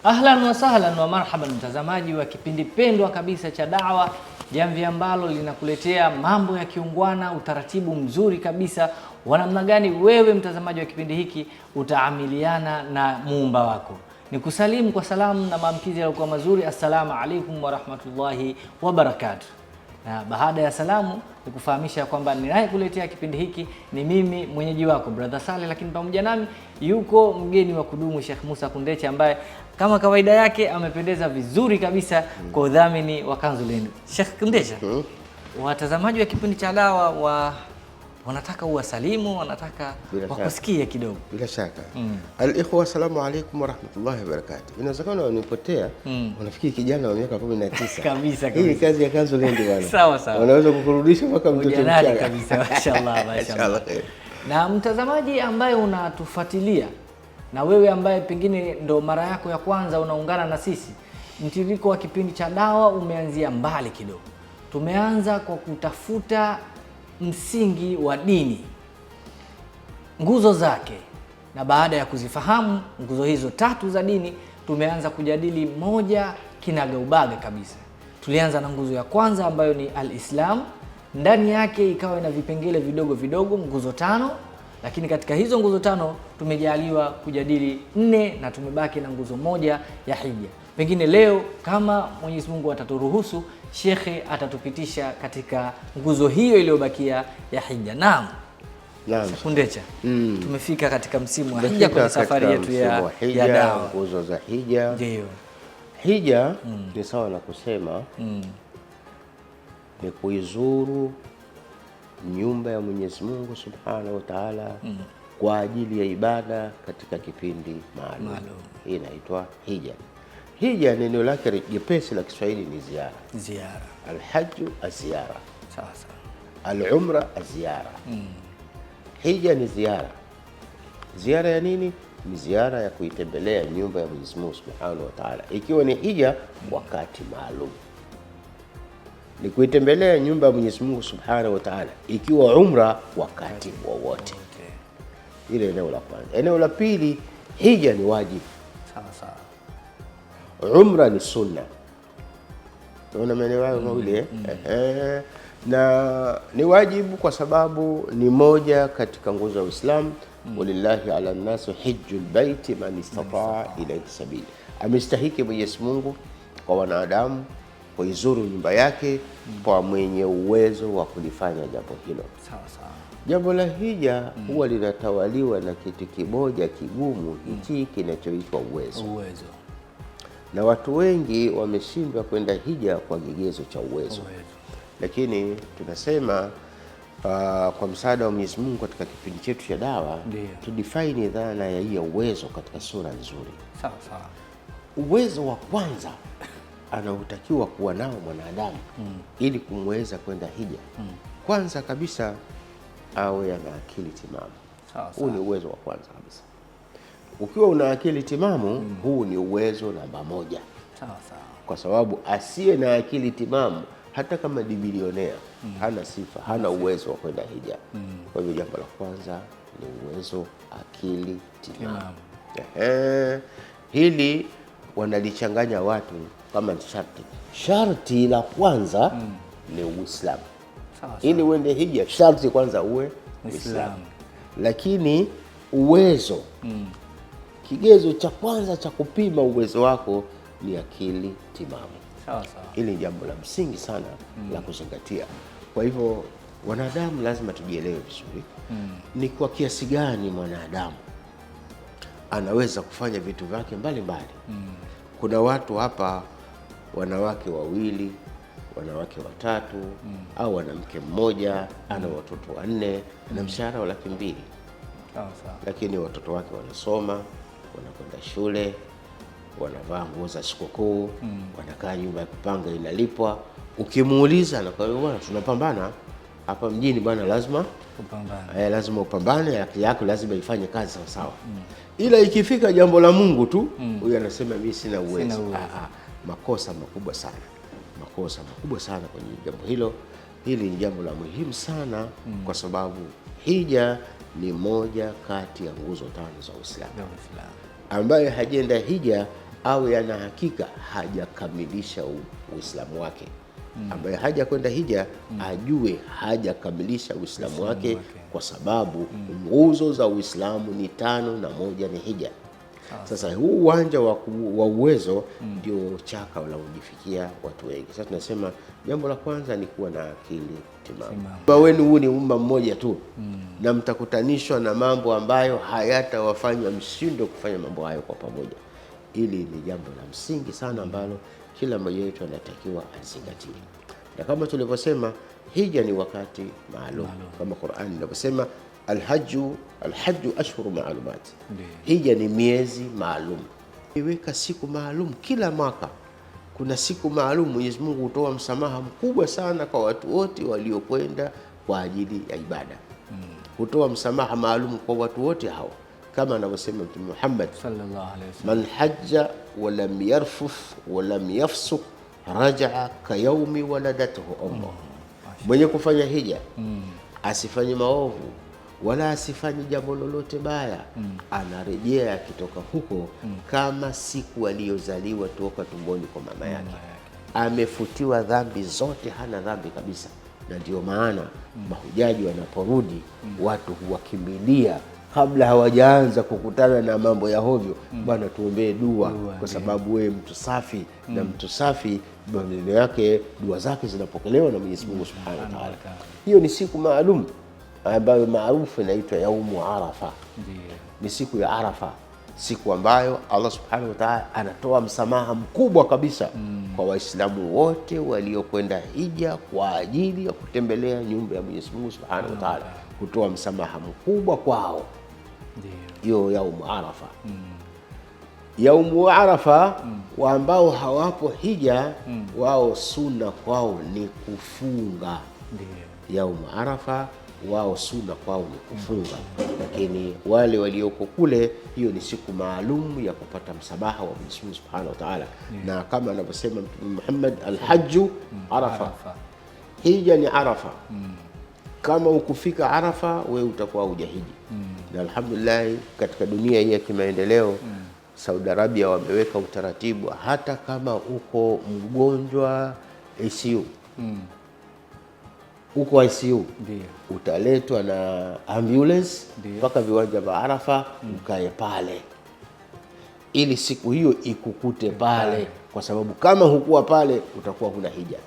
Ahlan wa sahlan wa marhaban, mtazamaji wa kipindi pendwa kabisa cha Dawa, jamvi ambalo linakuletea mambo ya kiungwana, utaratibu mzuri kabisa wa namna gani wewe mtazamaji wa kipindi hiki utaamiliana na muumba wako. Nikusalimu kwa salamu na maamkizi yaliokuwa mazuri. Assalamu alaikum wa rahmatullahi wa barakatuh. Na baada ya salamu nikufahamisha kwamba ninayekuletea kipindi hiki ni mimi mwenyeji wako Brother Saleh, lakini pamoja nami yuko mgeni wa kudumu Sheikh Musa Kundecha, ambaye kama kawaida yake amependeza vizuri kabisa kwa udhamini wa kanzu lenu. Sheikh Kundecha, watazamaji wa kipindi cha Dawa wanataka uwasalimu, wanataka wakusikie kidogo. Bila shaka. Al-ikhwa, assalamu alaykum wa rahmatullahi wa barakatuh. Inawezekana wanipotea, unafikiri kijana wa miaka 19. Kabisa. Hii kazi ya kanzu lendi bwana. Sawa. Wanaweza kukurudisha mpaka mtoto mchanga. Kabisa, mashallah. Na mtazamaji ambaye unatufuatilia, na wewe ambaye pengine ndo mara yako ya kwanza unaungana na sisi, mtiririko wa kipindi cha Dawa umeanzia mbali kidogo. Tumeanza kwa kutafuta msingi wa dini, nguzo zake, na baada ya kuzifahamu nguzo hizo tatu za dini, tumeanza kujadili moja kinagaubaga kabisa. Tulianza na nguzo ya kwanza ambayo ni al-Islam, ndani yake ikawa na vipengele vidogo vidogo, nguzo tano, lakini katika hizo nguzo tano tumejaliwa kujadili 4 na tumebaki na nguzo moja ya hija. Pengine leo kama Mwenyezi Mungu ataturuhusu, shekhe atatupitisha katika nguzo hiyo iliyobakia ya hija. Naam. Kundecha, tumefika katika msimu wa hija kwenye safari yetu ya Dawa. Nguzo za hija. Ndio. Hija ni sawa na kusema ni kuizuru nyumba ya Mwenyezi Mungu Subhanahu wa Ta'ala kwa ajili ya ibada katika kipindi maalum. Hii inaitwa hija. Hija neno lake jepesi la Kiswahili ni ziara. Al-hajju az-ziyara. Sawa. Al-umra az-ziyara. Hija ni ziara. Ziara ya nini? Ni ziara ya kuitembelea nyumba ya Mwenyezi Mungu Subhanahu wa Ta'ala. Ikiwa ni hija wakati maalum, ni kuitembelea nyumba ya Mwenyezi Mungu Subhanahu wa Ta'ala. Ikiwa umra wakati wowote. Ile eneo la kwanza. Eneo la pili, hija ni wajibu. Sawa. Umra ni sunna. Tunaona maeneo hayo mawili na ni wajibu kwa sababu ni moja katika nguzo za Uislamu. Walillahi ala nasi hijjul baiti man istata'a ilayhi sabila. Amestahiki Mwenyezi Mungu kwa wanadamu kuizuru nyumba yake kwa mwenye uwezo wa kulifanya jambo hilo. Sawa. Jambo la hija huwa linatawaliwa na kitu kimoja kigumu, hichi kinachoitwa uwezo. Na watu wengi wameshindwa kwenda hija kwa kigezo cha uwezo. Lakini tunasema kwa msaada wa Mwenyezi Mungu katika kipindi chetu cha Dawa tudefine dhana ya hii uwezo katika sura nzuri. Sawa. Uwezo wa kwanza anaotakiwa kuwa nao mwanadamu ili kumweza kwenda hija, kwanza kabisa awe ana akili timamu. Huu ni uwezo wa kwanza kabisa. Ukiwa una akili timamu, huu ni uwezo namba moja. Sawa. Kwa sababu asiye na akili timamu, hata kama ni bilionea, hana sifa, hana uwezo wa kwenda hija. Kwa hivyo jambo la kwanza ni uwezo, akili timamu. Hili wanalichanganya watu kama sharti. Sharti la kwanza ni Uislamu. Ili uende hija, sharti kwanza uwe Muislamu. Lakini uwezo, kigezo cha kwanza cha kupima uwezo wako ni akili timamu. Sawa. Hili ni jambo la msingi sana la kuzingatia. Kwa hivyo wanadamu lazima tujielewe vizuri. Ni kwa kiasi gani mwanadamu anaweza kufanya vitu vyake mbalimbali. Kuna watu hapa, wanawake wawili, wanawake watatu, au wanamke mmoja, ana watoto 4, na mshahara wa 200,000. Sawa. Lakini watoto wake wanasoma, wanakwenda shule, wanavaa nguo za sikukuu, wanakaa nyumba ya kupanga inalipwa. Ukimuuliza anakwambia bwana, tunapambana hapa mjini bwana, lazima upambane. Lazima upambane, akili yako lazima ifanye kazi sawa. Ila ikifika jambo la Mungu tu, huyu anasema mimi sina uwezo. Makosa makubwa sana kwenye jambo hilo. Hili ni jambo la muhimu sana kwa sababu hija ni moja kati ya nguzo 5 za Uislamu. Ambaye hajenda hija awe ana hakika hajakamilisha Uislamu wake. Ambaye haja kwenda hija ajue hajakamilisha Uislamu wake, kwa sababu nguzo za Uislamu ni 5 na moja ni hija. Sasa huu uwanja wa uwezo ndio chaka la kujifikia watu wengi. Sasa tunasema jambo la kwanza ni kuwa na akili timamu. Wenu huu ni umma mmoja tu, na mtakutanishwa na mambo ambayo hayatawafanya mshindo kufanya mambo hayo kwa pamoja. Hili ni jambo la msingi sana ambalo kila mmoja wetu anatakiwa azingatie. Na kama tulivyosema, hija ni wakati maalum, kama Qur'ani inavyosema alhajju ashhuru maalumat. Hija ni miezi maalum. Iweka siku maalum kila mwaka. Kuna siku maalum Mwenyezi Mungu hutoa msamaha mkubwa sana kwa watu wote waliokwenda kwa ajili ya ibada. Hutoa msamaha maalum kwa watu wote hao, kama anavyosema Mtume Muhammad sallallahu alaihi wasallam, man hajja wa lam yarfuth wa lam yafsuq raja'a kayawmi waladathu ummuh. Mwenye kufanya hija asifanye maovu wala asifanye jambo lolote baya, anarejea akitoka huko kama siku aliyozaliwa toka tumboni kwa mama yake. Amefutiwa dhambi zote, hana dhambi kabisa. Na ndio maana mahujaji wanaporudi watu huwakimbilia kabla hawajaanza kukutana na mambo ya hovyo. Bwana, tuombee dua, kwa sababu wewe mtu safi, na mtu safi maneno yake, dua zake zinapokelewa na Mwenyezi Mungu Subhanahu wa Ta'ala. Hiyo ni siku maalum ambayo maarufu inaitwa Yaumu Arafa. Ni siku ya Arafa, siku ambayo Allah Subhanahu wa Ta'ala anatoa msamaha mkubwa kabisa kwa Waislamu wote waliokwenda hija kwa ajili ya kutembelea nyumba ya Mwenyezi Mungu Subhanahu wa Ta'ala, kutoa msamaha mkubwa kwao. Hiyo Yaumu Arafa. Yaumu Arafa, wa ambao hawapo hija, wao sunna kwao ni kufunga. Yaumu Arafa wao sunna kwao ni kufunga, lakini wale walioko kule, hiyo ni siku maalum ya kupata msamaha wa Mwenyezi Mungu Subhanahu wa Ta'ala. Na kama anavyosema Mtume Muhammad, alhajju Arafa. Hija ni Arafa. Kama ukufika Arafa, wewe utakuwa hujahiji. Na alhamdulillah, katika dunia hii ya kimaendeleo, Saudi Arabia wameweka utaratibu, hata kama uko mgonjwa ICU, uko ICU, utaletwa na ambulance mpaka viwanja vya Arafa, ukae pale ili siku hiyo ikukute pale, kwa sababu kama hukuwa pale utakuwa huna hija.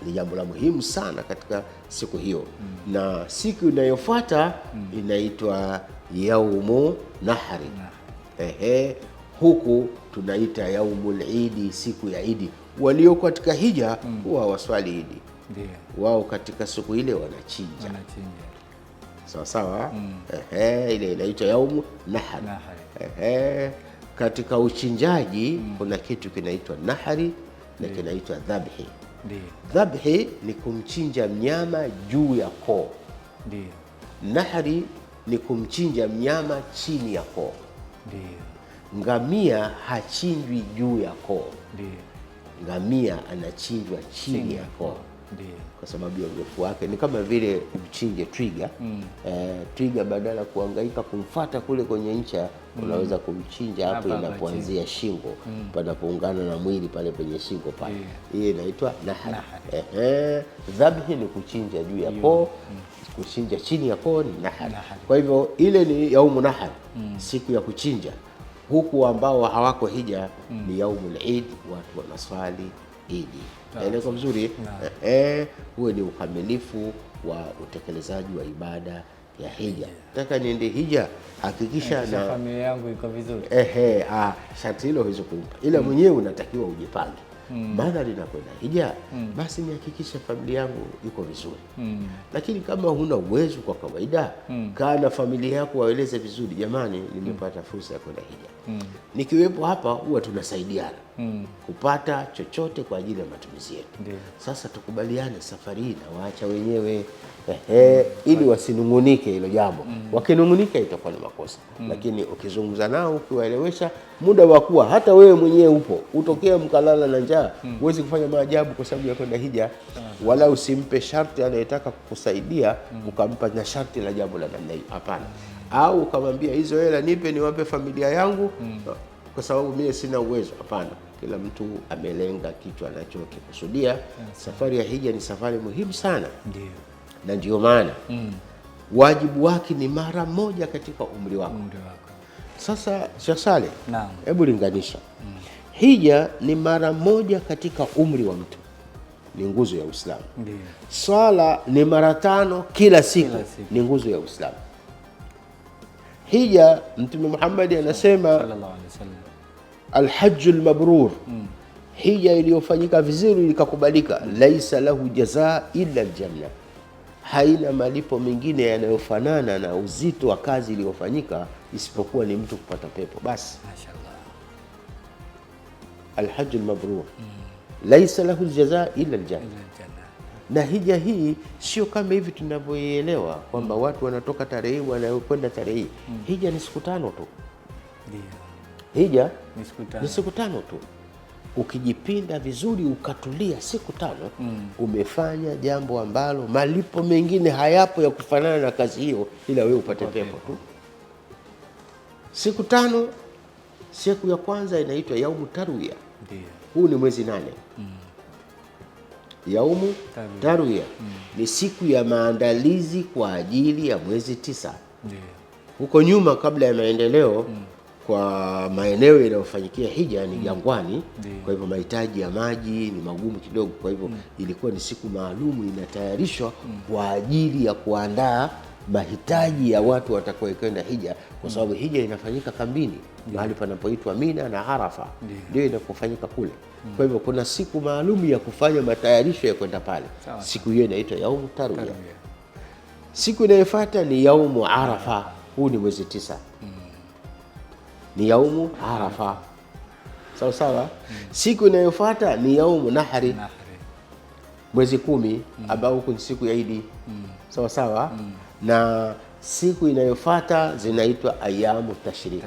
Ni jambo la muhimu sana katika siku hiyo. Na siku inayofuata inaitwa Yaumu Nahri. Huku tunaita Yaumul Idi, siku ya Idi. Walio katika hija huwa waswali Idi. Wao katika siku ile wanachinja. Sawa sawa. Ile inaitwa Yaumu Nahri. Katika uchinjaji kuna kitu kinaitwa nahri na kinaitwa dhabhi. Dhabhi ni kumchinja mnyama juu ya koo. Nahri ni kumchinja mnyama chini ya koo. Ngamia hachinjwi juu ya koo. Ngamia anachinjwa chini ya koo, kwa sababu ya urefu wake. Ni kama vile mchinje twiga. Twiga badala kuhangaika kumfuata kule kwenye ncha, unaweza kumchinja hapo inapoanzia shingo, panapoungana na mwili pale penye shingo pale. Hii inaitwa nahar. Dhabhi ni kuchinja juu ya koo, kuchinja chini ya koo ni nahar. Kwa hivyo ile ni Yaumu Nahar, siku ya kuchinja. Huku ambao hawako hija ni Yaumul Eid, watu wanaswali Idi. Naeleza vizuri. Huo ni ukamilifu wa utekelezaji wa ibada ya hija. Nataka niende hija, hakikisha na familia yangu iko vizuri. Sharti hilo hizo kumpa, ila mwenyewe unatakiwa ujipange. Maana ninakwenda hija, basi nihakikisha familia yangu iko vizuri. Lakini kama huna uwezo, kwa kawaida kaa na familia yako, waeleze vizuri, jamani, nimepata fursa ya kwenda hija. Nikiwepo hapa huwa tunasaidiana kupata chochote kwa ajili ya matumizi yetu. Sasa tukubaliane safari hii na waacha wenyewe, ili wasinungunike hilo jambo. Wakinungunika itakuwa ni makosa. Lakini ukizungumza nao, ukiwaelewesha, muda wa kuwa hata wewe mwenyewe upo, utokea mkalala na njaa, huwezi kufanya maajabu kwa sababu ya kwenda hija. Wala usimpe sharti anayetaka kukusaidia ukampa na sharti la jambo la namna hiyo. Hapana. Au ukamwambia hizo hela nipe niwape familia yangu, kwa sababu mimi sina uwezo. Hapana, kila mtu amelenga kitu anachokikusudia. Safari ya hija ni safari muhimu sana, ndio, na ndio maana wajibu wake ni mara moja katika umri wako. Sasa Sheikh Saleh, hebu linganisha. Hija ni mara moja katika umri wa mtu, ni nguzo ya Uislamu. Swala ni mara 5 kila siku, ni nguzo ya Uislamu. Hija, Mtume Muhammad anasema sallallahu alaihi wasallam, alhajjul mabrur, hija iliyofanyika vizuri ikakubalika, laisa lahu jazaa illa aljanna, haina malipo mengine yanayofanana na uzito wa kazi iliyofanyika isipokuwa ni mtu kupata pepo basi. Mashaallah, alhajjul mabrur laisa lahu jazaa illa aljanna. Na hija hii sio kama hivi tunavyoielewa kwamba watu wanatoka tarehe wanakwenda tarehe. Hija ni siku 5 tu. Hija ni siku 5 tu. Ukijipinda vizuri ukatulia siku 5, umefanya jambo ambalo malipo mengine hayapo ya kufanana na kazi hiyo, ila wewe upate pepo tu. Siku 5, siku ya kwanza inaitwa yaumu tarwiya. Huu ni mwezi 8. Yaumu tarwiya ni siku ya maandalizi kwa ajili ya mwezi 9. Huko nyuma, kabla ya maendeleo kwa maeneo yanayofanyikia hija ni jangwani, kwa hivyo mahitaji ya maji ni magumu kidogo. Kwa hivyo ilikuwa ni siku maalumu inatayarishwa kwa ajili ya kuandaa mahitaji ya watu watakaokwenda hija, kwa sababu hija inafanyika kambini, mahali panapoitwa Mina na Arafa, ndio inapofanyika kule. Kwa hivyo kuna siku maalum ya kufanya matayarisho ya kwenda pale. Siku hiyo inaitwa yaumu tarwiya. Siku inayofuata ni yaumu Arafa. Huu ni mwezi 9. Ni yaumu Arafa. Sawa sawa. Siku inayofuata ni yaumu Nahri, mwezi 10, ambao huko ni siku ya Idi. Sawa sawa. Na siku inayofuata zinaitwa ayamu tashrik.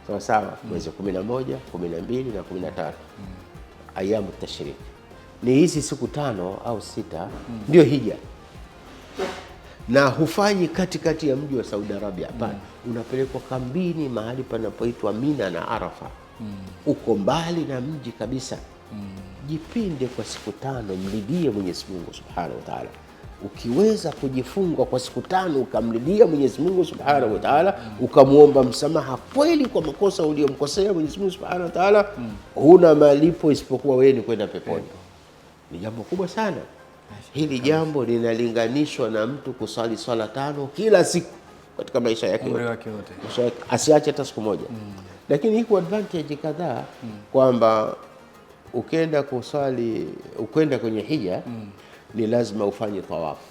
Sawa sawa, mwezi 11, 12 na 13. Ayamu tashrik. Ni hizi siku 5 au 6 ndio hija. Na hufanyi katikati ya mji wa Saudi Arabia, hapana. Unapelekwa kambini mahali panapoitwa Mina na Arafa. Uko mbali na mji kabisa. Jipinde kwa siku 5, mlidie Mwenyezi Mungu Subhanahu wa Ta'ala. Ukiweza kujifunga kwa siku 5 ukamlilia Mwenyezi Mungu Subhanahu wa Ta'ala, ukamwomba msamaha kweli kwa makosa uliyomkosea Mwenyezi Mungu Subhanahu wa Ta'ala, huna malipo isipokuwa wewe ni kwenda peponi. Ni jambo kubwa sana. Hili jambo linalinganishwa na mtu kusali swala 5 kila siku katika maisha yake yote, asiache hata siku moja. Lakini iko advantage kadhaa kwamba ukenda kusali, ukenda kwenye hija, ni lazima ufanye tawafu.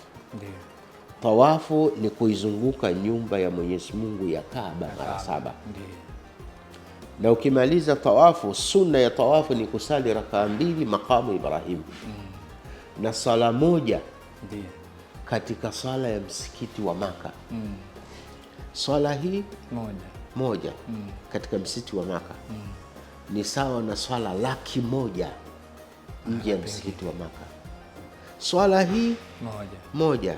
Tawafu ni kuizunguka nyumba ya Mwenyezi Mungu ya Kaaba mara 7. Na ukimaliza tawafu, sunna ya tawafu ni kusali rakaa 2 makamu Ibrahim, na sala moja katika sala ya msikiti wa Maka. Swala hii moja katika msikiti wa Maka ni sawa na swala 100,000 nje ya msikiti wa Maka. Swala hii moja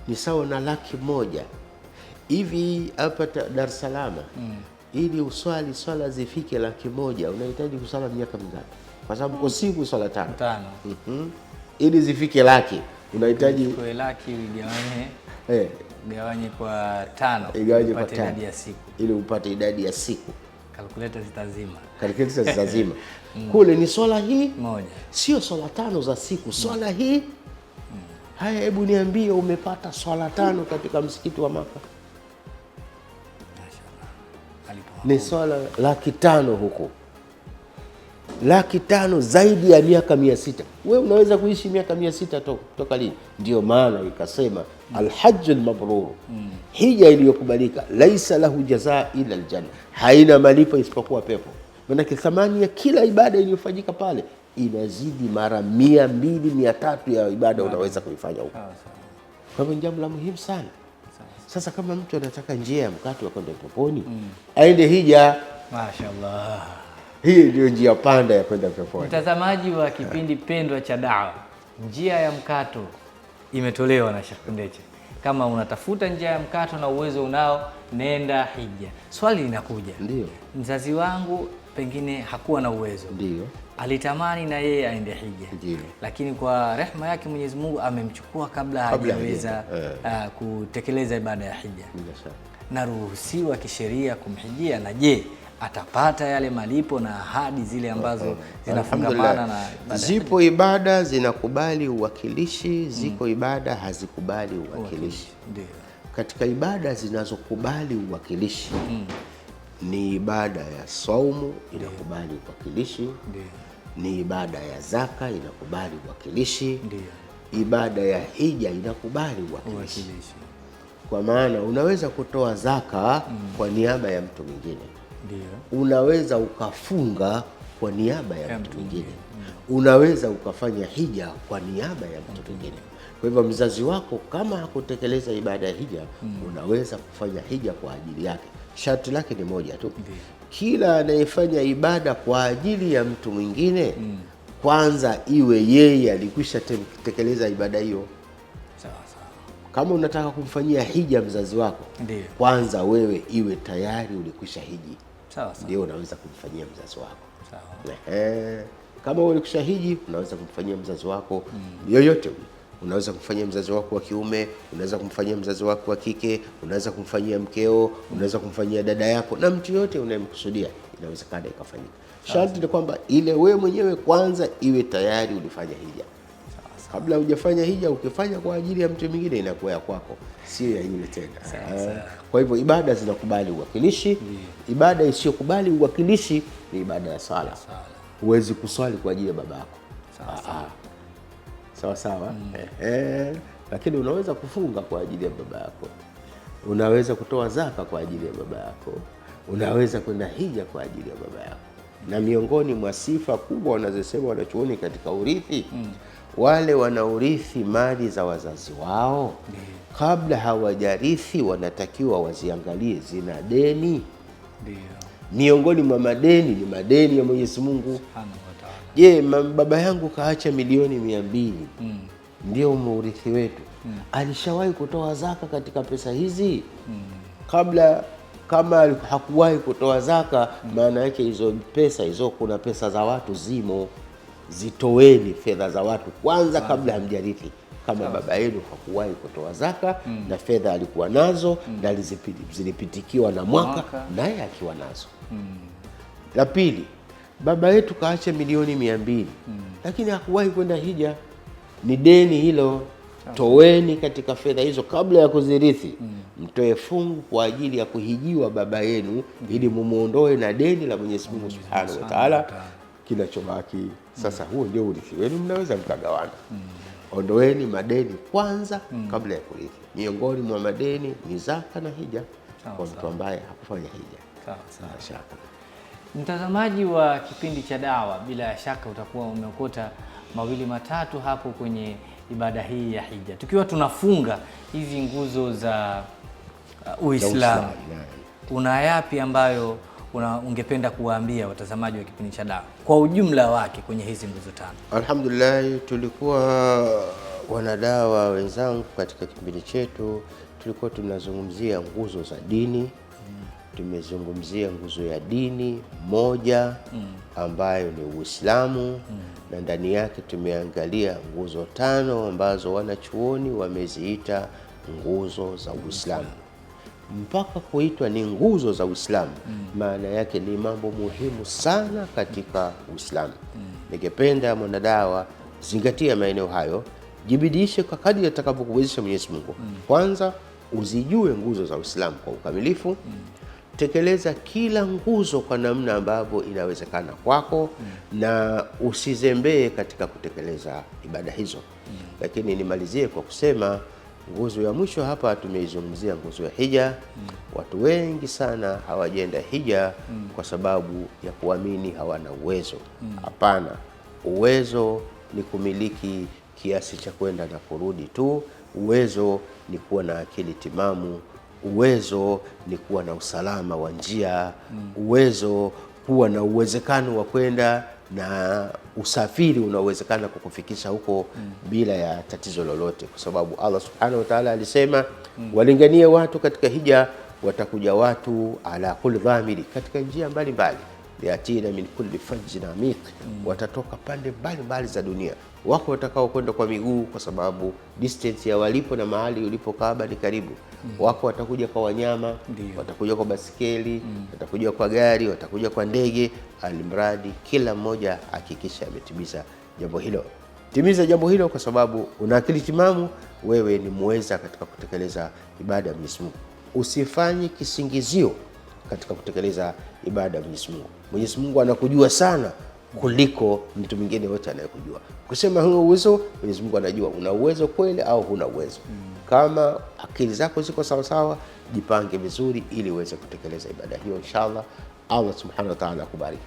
ni sawa na 100,000. Hivi hapa Dar es Salaam, ili uswali swala zifike 100,000 unahitaji kusala miaka mingapi? Kwa sababu kwa siku swala 5. Ili zifike 100,000 unahitaji kwa 100,000 gawanye kwa 5 upate idadi ya siku. Ili upate idadi ya siku, calculator zitazima. Kule ni swala hii moja, sio swala 5 za siku, swala hii. Haya, hebu niambie, umepata swala 5 katika msikiti wa Maka. Ni swala 500,000 huko, 500,000 zaidi ya miaka 600. Wewe unaweza kuishi miaka 600 toka lini? Ndio maana ikasema alhajjul mabrur, hija iliyokubalika, laisa lahu jazaa ila aljanna, haina malipo isipokuwa pepo. Maana thamani ya kila ibada iliyofanyika pale inazidi mara 100, 200, 300 ya ibada unaweza kuifanya huko. Kwa hivyo jambo la muhimu sana. Sasa kama mtu anataka njia ya mkato wa kwenda peponi, aende hija. Mashaallah. Hii ndio njia panda ya kwenda peponi. Mtazamaji wa kipindi pendwa cha Dawa, njia ya mkato imetolewa na Sheikh Kundeche. Kama unatafuta njia ya mkato na uwezo unao, nenda hija. Swali linakuja, ndio mzazi wangu pengine hakuwa na uwezo, ndio alitamani na yeye aende hija, ndio, lakini kwa rehema yake Mwenyezi Mungu amemchukua kabla hajaweza kutekeleza ibada ya hija. Naruhusiwa kisheria kumhijia, na je, atapata yale malipo na ahadi zile ambazo zinafungamana na ibada? Zipo ibada zinakubali uwakilishi, ziko ibada hazikubali uwakilishi. Ndio. Katika ibada zinazokubali uwakilishi ni ibada ya saumu, inakubali uwakilishi. Ndio. Ni ibada ya zaka, inakubali uwakilishi. Ndio. Ibada ya hija inakubali uwakilishi. Kwa maana unaweza kutoa zaka kwa niaba ya mtu mwingine. Ndio. Unaweza ukafunga kwa niaba ya mtu mwingine. Unaweza ukafanya hija kwa niaba ya mtu mwingine. Kwa hivyo mzazi wako kama hakutekeleza ibada ya hija, unaweza kufanya hija kwa ajili yake. Sharti lake ni moja tu. Kila anayefanya ibada kwa ajili ya mtu mwingine, kwanza iwe yeye alikwisha tekeleza ibada hiyo. Sawa sawa. Kama unataka kumfanyia hija mzazi wako, kwanza wewe iwe tayari ulikwisha hiji. Sawa sawa. Ndio unaweza kumfanyia mzazi wako. Sawa. Kama ulikwisha hiji, unaweza kumfanyia mzazi wako yoyote. Unaweza kumfanyia mzazi wako wa kiume, unaweza kumfanyia mzazi wako wa kike, unaweza kumfanyia mkeo, unaweza kumfanyia dada yako, na mtu yote unayemkusudia inawezekana ikafanyika. Sharti ni kwamba ile wewe mwenyewe kwanza iwe tayari ulifanya hija. Kabla hujafanya hija, ukifanya kwa ajili ya mtu mwingine inakuwa ya kwako, sio ya yule tena. Kwa hivyo ibada zinakubali uwakilishi. Ibada isiyokubali uwakilishi ni ibada ya sala. Huwezi kuswali kwa ajili ya babako. Sawa sawa. Lakini unaweza kufunga kwa ajili ya baba yako, unaweza kutoa zaka kwa ajili ya baba yako, unaweza kwenda hija kwa ajili ya baba yako. Na miongoni mwa sifa kubwa wanazosema wanachuoni katika urithi, wale wanaurithi mali za wazazi wao, kabla hawajarithi wanatakiwa waziangalie zina deni. Miongoni mwa madeni ni madeni ya Mwenyezi Mungu. Je, baba yangu kaacha milioni 200, ndio muurithi wetu, alishawahi kutoa zaka katika pesa hizi? Kabla, kama hakuwahi kutoa zaka, maana yake hizo pesa hizo, kuna pesa za watu zimo, zitoweni fedha za watu kwanza kabla hamjarithi. Kama baba yenu hakuwahi kutoa zaka na fedha alikuwa nazo na zilipitikiwa na mwaka naye akiwa nazo. La pili, baba yetu kaacha milioni 200, lakini hakuwahi kwenda hija, ni deni hilo. Toweni katika fedha hizo kabla ya kuzirithi, mtoe fungu kwa ajili ya kuhijiwa baba yenu, ili mumuondoe na deni la Mwenyezi Mungu Subhanahu wa Ta'ala. Kinachobaki sasa, huo ndio urithi wenu, mnaweza mkagawana. Ondoeni madeni kwanza kabla ya kurithi. Miongoni mwa madeni ni zaka na hija kwa mtu ambaye hakufanya hija. Sawa. Mtazamaji wa kipindi cha Dawa, bila shaka utakuwa umeokota mawili matatu hapo kwenye ibada hii ya hija, tukiwa tunafunga hizi nguzo za Uislamu. Una yapi ambayo ungependa kuwaambia watazamaji wa kipindi cha Dawa kwa ujumla wake kwenye hizi nguzo tano? Alhamdulillah, tulikuwa wanadawa wenzangu katika kipindi chetu tulikuwa tunazungumzia nguzo za dini. Tumezungumzia nguzo ya dini moja ambayo ni Uislamu, na ndani yake tumeangalia nguzo 5 ambazo wanachuoni wameziita nguzo za Uislamu. Mpaka kuitwa ni nguzo za Uislamu, maana yake ni mambo muhimu sana katika Uislamu. Ningependa mwanadawa zingatia maeneo hayo, jibidishe kwa kadri atakapokuwezesha Mwenyezi Mungu. Kwanza uzijue nguzo za Uislamu kwa ukamilifu. Tekeleza kila nguzo kwa namna ambavyo inawezekana kwako, na usizembee katika kutekeleza ibada hizo. Lakini nimalizie kwa kusema nguzo ya mwisho hapa tumeizungumzia nguzo ya hija. Watu wengi sana hawajaenda hija kwa sababu ya kuamini hawana uwezo. Hapana, uwezo ni kumiliki kiasi cha kwenda na kurudi tu. Uwezo ni kuwa na akili timamu. Uwezo ni kuwa na usalama wa njia. Uwezo kuwa na uwezekano wa kwenda na usafiri unawezekana kukufikisha huko bila ya tatizo lolote, kwa sababu Allah Subhanahu wa Ta'ala alisema walinganie watu katika hija, watakuja watu ala kulli dhamiri, katika njia mbalimbali, yatina min kulli fajjin amiq, watatoka pande mbalimbali za dunia. Wako watakao kwenda kwa miguu kwa sababu distance ya walipo na mahali ulipo Kaaba ni karibu. Wako watakuja kwa wanyama, watakuja kwa basikeli, watakuja kwa gari, watakuja kwa ndege, alimradi kila mmoja hakikisha ametimiza jambo hilo. Timiza jambo hilo kwa sababu una akili timamu, wewe ni muweza katika kutekeleza ibada ya Mwenyezi Mungu. Usifanye kisingizio katika kutekeleza ibada ya Mwenyezi Mungu. Mwenyezi Mungu anakujua sana kuliko mtu mwingine wote anayekujua. Kusema huna uwezo, Mwenyezi Mungu anajua una uwezo kweli au huna uwezo. Kama akili zako ziko sawa sawa, jipange vizuri ili uweze kutekeleza ibada hiyo inshallah. Allah subhanahu wa ta'ala akubariki.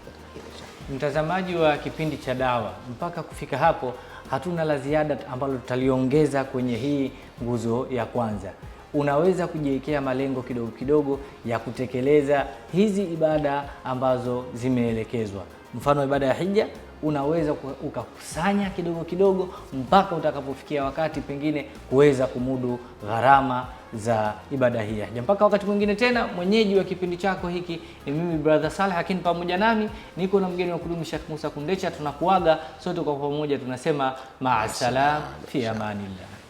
Mtazamaji wa kipindi cha Dawa, mpaka kufika hapo hatuna la ziada ambalo tutaliongeza kwenye hii nguzo ya kwanza. Unaweza kujiwekea malengo kidogo kidogo ya kutekeleza hizi ibada ambazo zimeelekezwa. Mfano ibada ya hija, unaweza ukakusanya kidogo kidogo mpaka utakapofikia wakati pengine kuweza kumudu gharama za ibada hii. Mpaka wakati mwingine tena, mwenyeji wa kipindi chako hiki ni mimi brother Saleh, lakini pamoja nami niko na mgeni wa kudumu Sheikh Musa Kundecha. Tunakuaga sote kwa pamoja, tunasema ma'asalam fi amanillah.